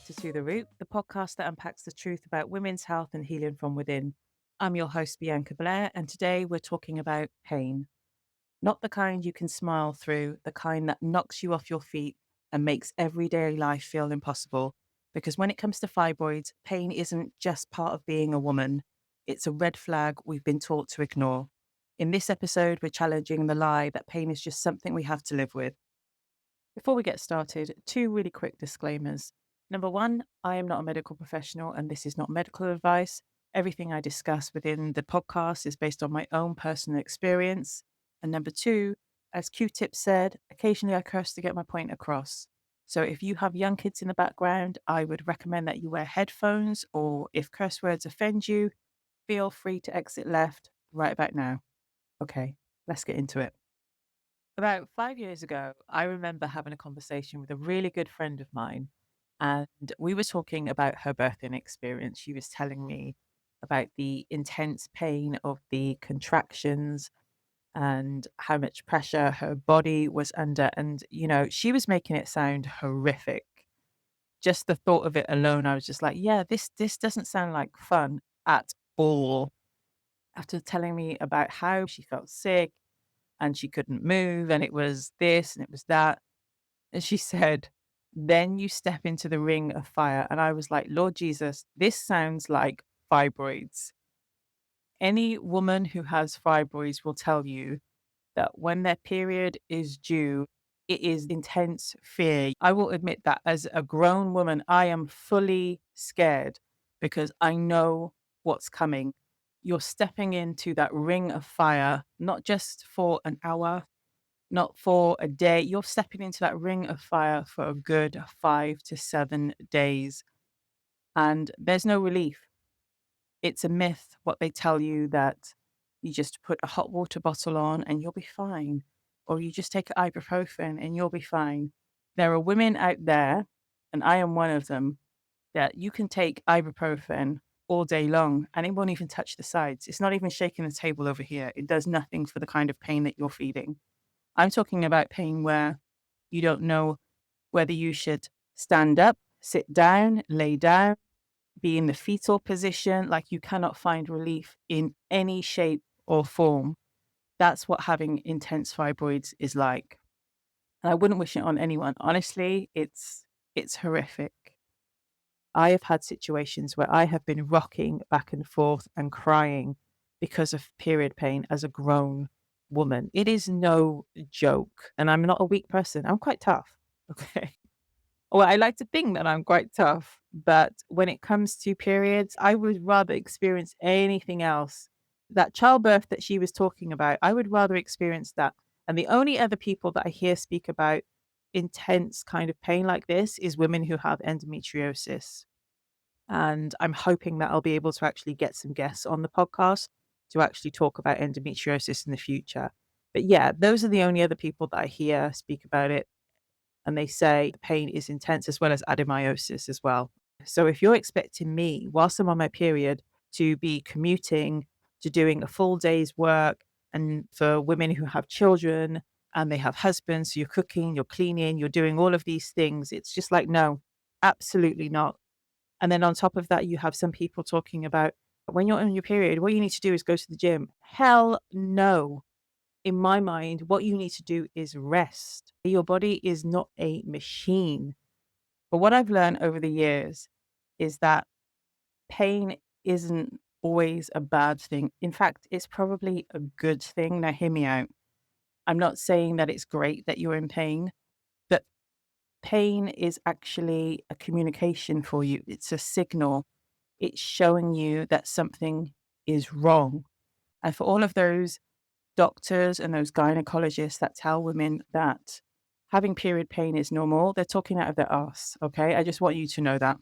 To-TheRoot, the podcast that unpacks the truth about women's health and healing from within. I'm your host, Bianca Blair, and today we're talking about pain. Not the kind you can smile through, the kind that knocks you off your feet and makes everyday life feel impossible. Because when it comes to fibroids, pain isn't just part of being a woman, it's a red flag we've been taught to ignore. In this episode, we're challenging the lie that pain is just something we have to live with. Before we get started, two really quick disclaimers. Number one, I am not a medical professional and this is not medical advice. Everything I discuss within the podcast is based on my own personal experience. And number two, as Q-Tip said, occasionally I curse to get my point across. So if you have young kids in the background, I would recommend that you wear headphones, or if curse words offend you, feel free to exit left right about now. Okay, let's get into it. About 5 years ago, I remember having a conversation with a really good friend of mine, and we were talking about her birthing experience. She was telling me about the intense pain of the contractions and how much pressure her body was under. And, she was making it sound horrific. Just the thought of it alone, I was just like, yeah, this doesn't sound like fun at all. After telling me about how she felt sick and she couldn't move, and it was this and it was that. And she said, "Then you step into the ring of fire." And I was like, Lord Jesus, this sounds like fibroids. Any woman who has fibroids will tell you that when their period is due, it is intense fear. I will admit that as a grown woman, I am fully scared because I know what's coming. You're stepping into that ring of fire, not just for an hour, not for a day. You're stepping into that ring of fire for a good 5 to 7 days. And there's no relief. It's a myth what they tell you that you just put a hot water bottle on and you'll be fine, or you just take ibuprofen and you'll be fine. There are women out there, and I am one of them, that you can take ibuprofen all day long and it won't even touch the sides. It's not even shaking the table over here. It does nothing for the kind of pain that you're feeling. I'm talking about pain where you don't know whether you should stand up, sit down, lay down, be in the fetal position, like you cannot find relief in any shape or form. That's what having intense fibroids is like. And I wouldn't wish it on anyone. Honestly, it's horrific. I have had situations where I have been rocking back and forth and crying because of period pain as a grown woman. It is no joke. And I'm not a weak person. I'm quite tough. Okay. Well, I like to think that I'm quite tough, but when it comes to periods, I would rather experience anything else. That childbirth that she was talking about, I would rather experience that. And the only other people that I hear speak about intense kind of pain like this is women who have endometriosis. And I'm hoping that I'll be able to actually get some guests on the podcast to actually talk about endometriosis in the future. But yeah, those are the only other people that I hear speak about it. And they say the pain is intense as well as adenomyosis as well. So if you're expecting me, whilst I'm on my period, to be commuting, to doing a full day's work, and for women who have children and they have husbands, so you're cooking, you're cleaning, you're doing all of these things, it's just like, no, absolutely not. And then on top of that, you have some people talking about when you're on your period, what you need to do is go to the gym. Hell no. In my mind, what you need to do is rest. Your body is not a machine. But what I've learned over the years is that pain isn't always a bad thing. In fact, it's probably a good thing. Now, hear me out. I'm not saying that it's great that you're in pain, but pain is actually a communication for you. It's a signal. It's showing you that something is wrong. And for all of those doctors and those gynecologists that tell women that having period pain is normal, they're talking out of their arse. Okay. I just want you to know that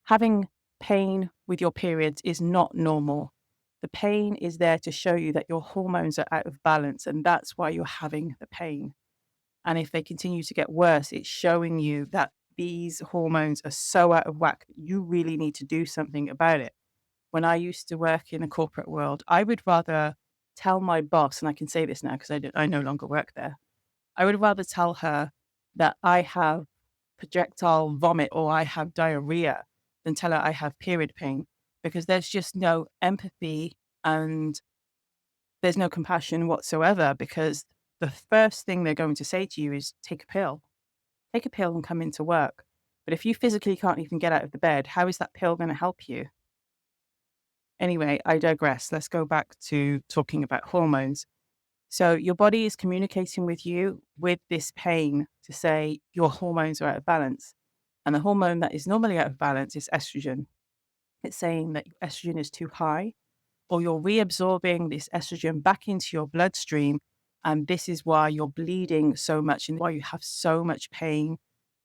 having pain with your periods is not normal. The pain is there to show you that your hormones are out of balance, and that's why you're having the pain. And if they continue to get worse, it's showing you that these hormones are so out of whack, you really need to do something about it. When I used to work in a corporate world, I would rather tell my boss, and I can say this now because I no longer work there. I would rather tell her that I have projectile vomit or I have diarrhea than tell her I have period pain, because there's just no empathy and there's no compassion whatsoever, because the first thing they're going to say to you is take a pill and come into work. But if you physically can't even get out of the bed, how is that pill going to help you? Anyway, I digress. Let's go back to talking about hormones. So your body is communicating with you with this pain to say your hormones are out of balance. And the hormone that is normally out of balance is estrogen. It's saying that estrogen is too high, or you're reabsorbing this estrogen back into your bloodstream. And this is why you're bleeding so much and why you have so much pain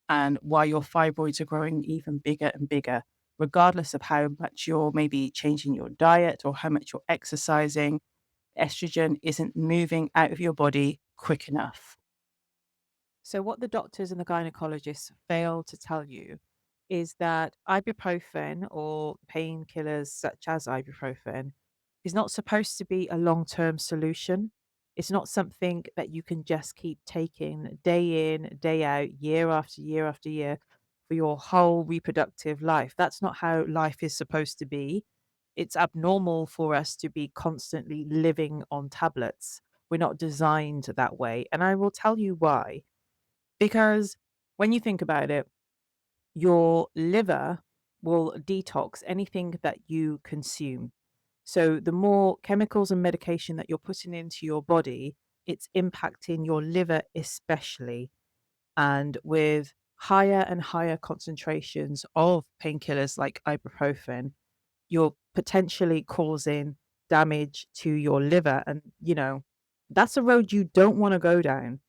and why your fibroids are growing even bigger and bigger, regardless of how much you're maybe changing your diet or how much you're exercising. Estrogen isn't moving out of your body quick enough. So, what the doctors and the gynecologists fail to tell you is that ibuprofen or painkillers such as ibuprofen is not supposed to be a long term solution. It's not something that you can just keep taking day in, day out, year after year after year for your whole reproductive life. That's not how life is supposed to be. It's abnormal for us to be constantly living on tablets. We're not designed that way. And I will tell you why. Because when you think about it, your liver will detox anything that you consume. So the more chemicals and medication that you're putting into your body, it's impacting your liver especially. And with higher and higher concentrations of painkillers like ibuprofen, you're potentially causing damage to your liver. And, that's a road you don't want to go down.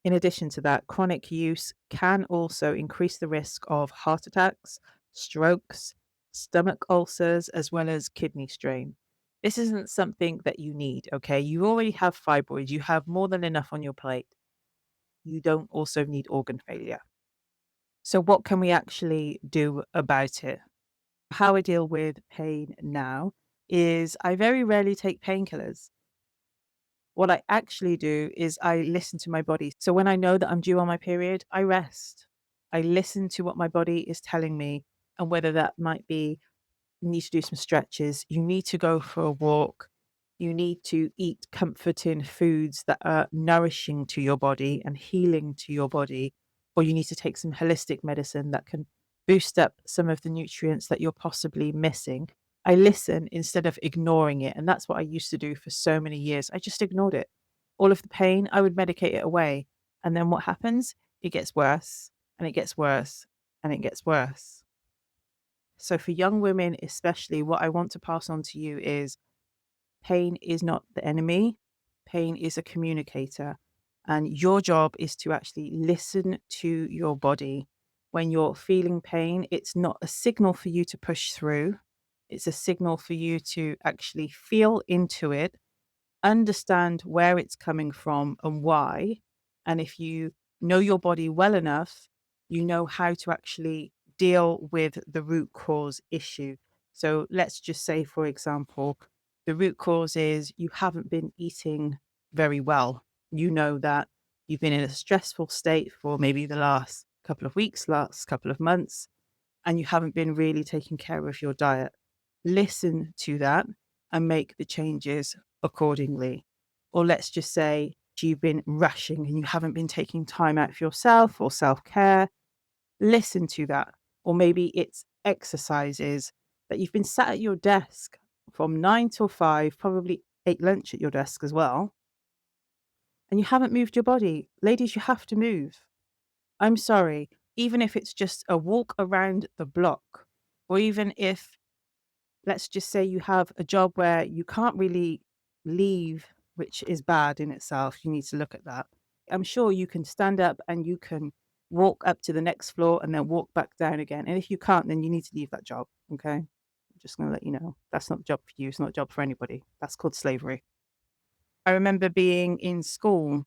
In addition to that, chronic use can also increase the risk of heart attacks, strokes, stomach ulcers, as well as kidney strain. This isn't something that you need, okay? You already have fibroids, you have more than enough on your plate. You don't also need organ failure. So, what can we actually do about it? How I deal with pain now is I very rarely take painkillers. What I actually do is I listen to my body. So when I know that I'm due on my period, I rest. I listen to what my body is telling me, and whether that might be you need to do some stretches, you need to go for a walk, you need to eat comforting foods that are nourishing to your body and healing to your body, or you need to take some holistic medicine that can boost up some of the nutrients that you're possibly missing. I listen instead of ignoring it. And that's what I used to do for so many years. I just ignored it. All of the pain, I would medicate it away. And then what happens? It gets worse and it gets worse and it gets worse. So, for young women, especially, what I want to pass on to you is pain is not the enemy, pain is a communicator. And your job is to actually listen to your body. When you're feeling pain, it's not a signal for you to push through, it's a signal for you to actually feel into it, understand where it's coming from and why. And if you know your body well enough, you know how to actually deal with the root cause issue. So let's just say, for example, the root cause is you haven't been eating very well. You know that you've been in a stressful state for maybe the last couple of weeks, last couple of months, and you haven't been really taking care of your diet. Listen to that and make the changes accordingly. Or let's just say you've been rushing and you haven't been taking time out for yourself or self care. Listen to that. Or maybe it's exercises that you've been sat at your desk from 9 till 5, probably ate lunch at your desk as well, and you haven't moved your body. Ladies, you have to move. I'm sorry, even if it's just a walk around the block, or even if, let's just say, you have a job where you can't really leave, which is bad in itself. You need to look at that. I'm sure you can stand up and you can walk up to the next floor and then walk back down again. And if you can't, then you need to leave that job. Okay. I'm just going to let you know that's not a job for you. It's not a job for anybody. That's called slavery. I remember being in school,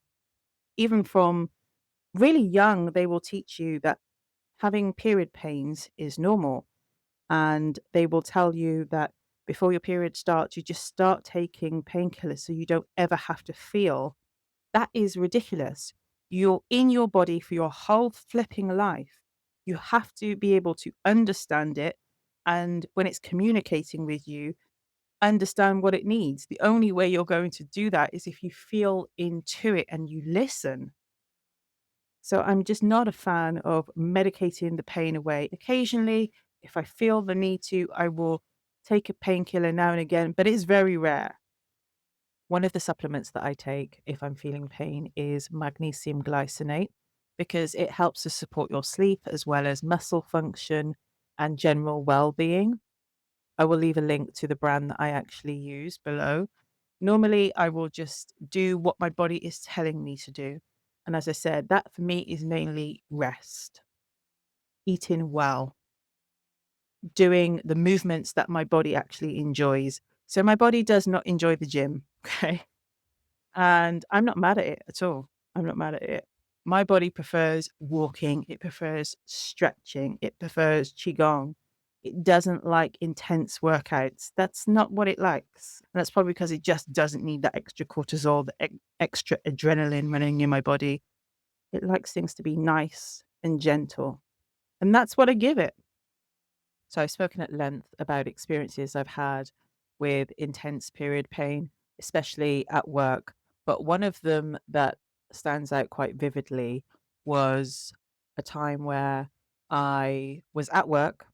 even from really young, they will teach you that having period pains is normal. And they will tell you that before your period starts, you just start taking painkillers so you don't ever have to feel. That is ridiculous. You're in your body for your whole flipping life. You have to be able to understand it. And when it's communicating with you, understand what it needs. The only way you're going to do that is if you feel into it and you listen. So I'm just not a fan of medicating the pain away. Occasionally, if I feel the need to, I will take a painkiller now and again, but it's very rare. One of the supplements that I take if I'm feeling pain is magnesium glycinate because it helps to support your sleep as well as muscle function and general well being. I will leave a link to the brand that I actually use below. Normally, I will just do what my body is telling me to do. And as I said, that for me is mainly rest, eating well, doing the movements that my body actually enjoys. So my body does not enjoy the gym. Okay. And I'm not mad at it at all. I'm not mad at it. My body prefers walking, it prefers stretching, it prefers qigong. It doesn't like intense workouts. That's not what it likes. And that's probably because it just doesn't need that extra cortisol, the extra adrenaline running in my body. It likes things to be nice and gentle. And that's what I give it. So I've spoken at length about experiences I've had with intense period pain, especially at work. But one of them that stands out quite vividly was a time where I was at work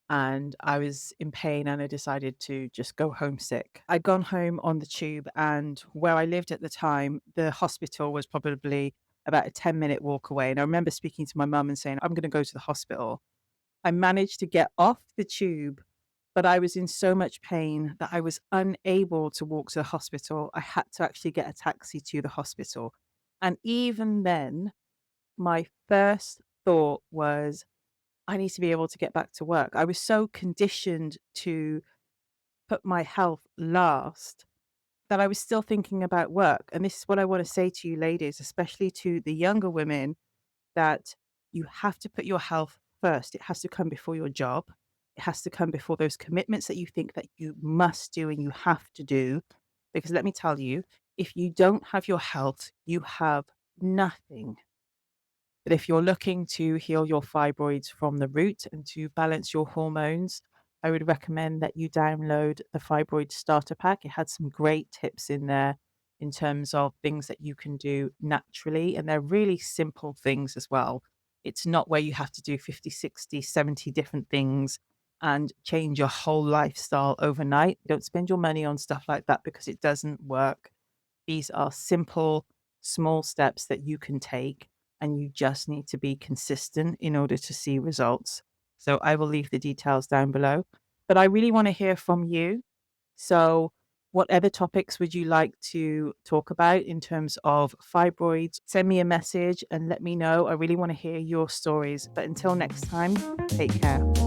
and I was in pain and I decided to just go home sick. I'd gone home on the tube, and where I lived at the time, the hospital was probably about a 10-minute walk away. And I remember speaking to my mum and saying, I'm going to go to the hospital. I managed to get off the tube, but I was in so much pain that I was unable to walk to the hospital. I had to actually get a taxi to the hospital. And even then, my first thought was, I need to be able to get back to work. I was so conditioned to put my health last that I was still thinking about work. And this is what I want to say to you, ladies, especially to the younger women, that you have to put your health first. It has to come before your job. It has to come before those commitments that you think that you must do and you have to do. Because let me tell you, if you don't have your health, you have nothing. But if you're looking to heal your fibroids from the root and to balance your hormones, I would recommend that you download the Fibroid Starter Pack. It had some great tips in there in terms of things that you can do naturally. And they're really simple things as well. It's not where you have to do 50, 60, 70 different things and change your whole lifestyle overnight. Don't spend your money on stuff like that because it doesn't work. These are simple, small steps that you can take, and you just need to be consistent in order to see results. So I will leave the details down below. But I really want to hear from you. So, what other topics would you like to talk about in terms of fibroids? Send me a message and let me know. I really want to hear your stories. But until next time, take care.